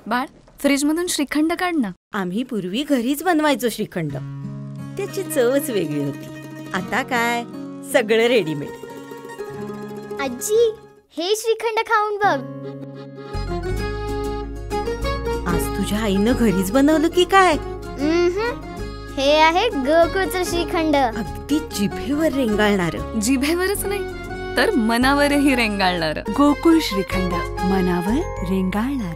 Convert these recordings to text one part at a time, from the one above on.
बाळ, फ्रीजमधून श्रीखंड काढ ना. आम्ही पूर्वी घरीच बनवायचो श्रीखंड. त्याची चवच वेगळी होती. आता काय सगळं रेडीमेड. आजी, हे श्रीखंड खाऊन बघ. आज तुझ्या आईनं घरीच बनवलं की काय? हे आहे गोकुळचं श्रीखंड. अगदी जिभेवर रेंगाळणार. जिभेवरच नाही तर मनावरही रेंगाळणार. गोकुळ श्रीखंड, मनावर रेंगाळणार.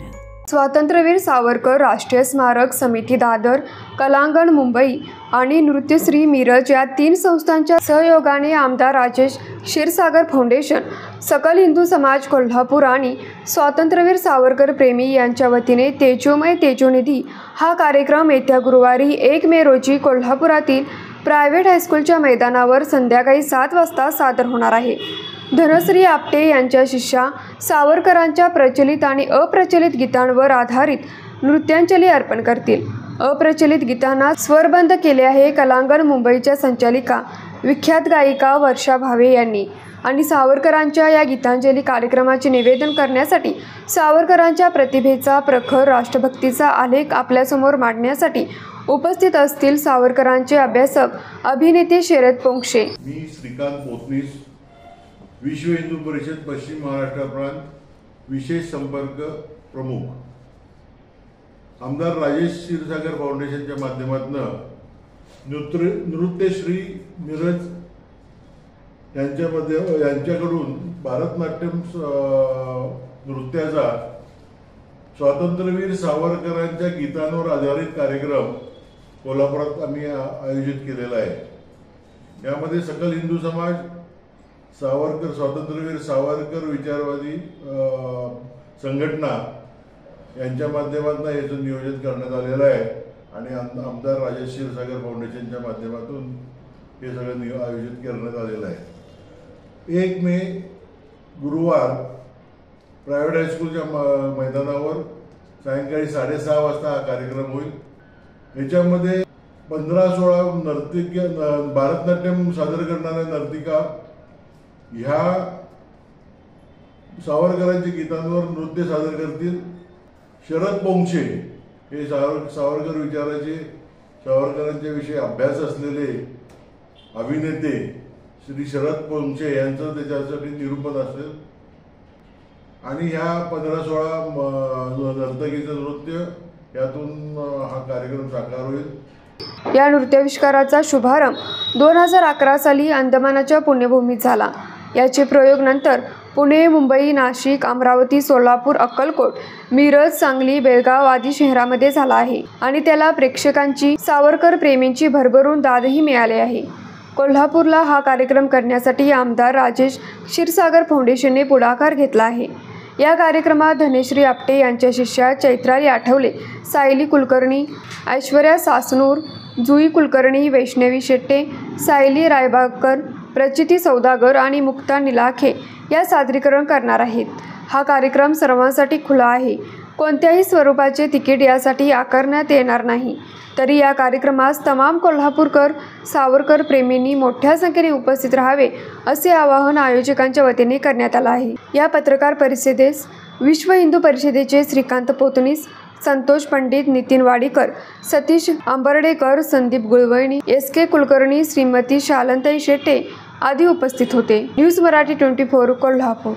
स्वातंत्र्यवीर सावरकर राष्ट्रीय स्मारक समिती दादर, कलांगण मुंबई आणि नृत्यश्री मिरज या 3 संस्थांच्या सहयोगाने आमदार राजेश क्षीरसागर फाउंडेशन, सकल हिंदू समाज कोल्हापूर आणि स्वातंत्र्यवीर सावरकर प्रेमी यांच्या वतीने तेजोमय तेजोनिधी हा कार्यक्रम येत्या गुरुवारी 1 मे रोजी कोल्हापुरातील प्रायव्हेट हायस्कूलच्या मैदानावर संध्याकाळी 7 वाजता सादर होणार आहे. धनश्री आपटे यांच्या शिष्या सावरकरांच्या प्रचलित आणि अप्रचलित गीतांवर आधारित नृत्यांजली अर्पण करतील. अप्रचलित गीतांना स्वरबंद केले आहे कलांगण मुंबईच्या संचालिका विख्यात गायिका वर्षा भावे यांनी. आणि सावरकरांच्या या गीतांजली कार्यक्रमाचे निवेदन करण्यासाठी सावरकरांच्या प्रतिभेचा प्रखर राष्ट्रभक्तीचा आलेख आपल्यासमोर मांडण्यासाठी उपस्थित असतील सावरकरांचे अभ्यासक अभिनेते शरद पोंक्षे. मी श्रीकांत पोतनीस, विश्व हिंदू परिषद पश्चिम महाराष्ट्र प्रांत विशेष संपर्क प्रमुख. आमदार राजेश क्षीरसागर फाउंडेशनच्या माध्यमातून नृत्यश्री मिरज यांच्याकडून भारतनाट्यम नृत्याचा स्वातंत्र्यवीर सावरकरांच्या गीतांवर आधारित कार्यक्रम कोल्हापुरात आम्ही आयोजित केलेला आहे. यामध्ये सकल हिंदू समाज, सावरकर स्वातंत्र्यवीर सावरकर विचारवादी संघटना यांच्या माध्यमातून याचं नियोजन करण्यात आलेलं आहे आणि आमदार राजेश क्षीरसागर फाउंडेशनच्या माध्यमातून हे सगळं आयोजित करण्यात आलेलं आहे. 1 मे गुरुवार प्रायव्हेट हायस्कूलच्या मैदानावर सायंकाळी 6:30 वाजता हा कार्यक्रम होईल. याच्यामध्ये 15-16 नर्तिक भारतनाट्यम सादर करणाऱ्या नर्तिका ह्या सावरकरांच्या गीतांवर नृत्य सादर करतील. शरद पोंक्षे हे सावरकर विचाराचे, सावरकरांच्या विषयी अभ्यास असलेले अभिनेते श्री शरद पोंक्षे यांचं त्याच्यासाठी निरूपण असेल. आणि ह्या 15-16 नर्तकीचं नृत्य यातून हा कार्यक्रम साकार होईल. या नृत्याविष्काराचा शुभारंभ 2011 साली अंदमानाच्या पुण्यभूमीत झाला. याचे प्रयोग नंतर पुणे, मुंबई, नाशिक, अमरावती, सोलापूर, अक्कलकोट, मिरज, सांगली, बेळगाव आदी शहरामध्ये झाला आहे आणि त्याला प्रेक्षकांची, सावरकर प्रेमींची भरभरून दादही मिळाली आहे. कोल्हापूरला हा कार्यक्रम करण्यासाठी आमदार राजेश क्षीरसागर फाउंडेशनने पुढाकार घेतला आहे. या कार्यक्रमात धनश्री आपटे यांच्या शिष्या चैत्राली आठवले, सायली कुलकर्णी, ऐश्वर्या सासनूर, जुई कुलकर्णी, वैष्णवी शेट्टे, सायली रायबागकर, प्रचिती सौदागर आणि मुक्ता निलाखे या सादरीकरण करणार आहेत. हा कार्यक्रम सर्वांसाठी खुला आहे. कोणत्याही स्वरूपाचे तिकीट यासाठी आकारण्यात येणार नाही. तरी या कार्यक्रमास तमाम कोल्हापूरकर सावरकर प्रेमींनी मोठ्या संख्येने उपस्थित राहावे असे आवाहन आयोजकांच्या वतीने करण्यात आलं आहे. या पत्रकार परिषदेस विश्व हिंदू परिषदेचे श्रीकांत पोतनीस, संतोष पंडित, नितीन वाडीकर, सतीश आंबर्डेकर, संदीप गुळवणी, SK कुलकर्णी, श्रीमती शालंताई शेट्टे आदी उपस्थित होते. न्यूज मराठी 24 कोल्हापूर.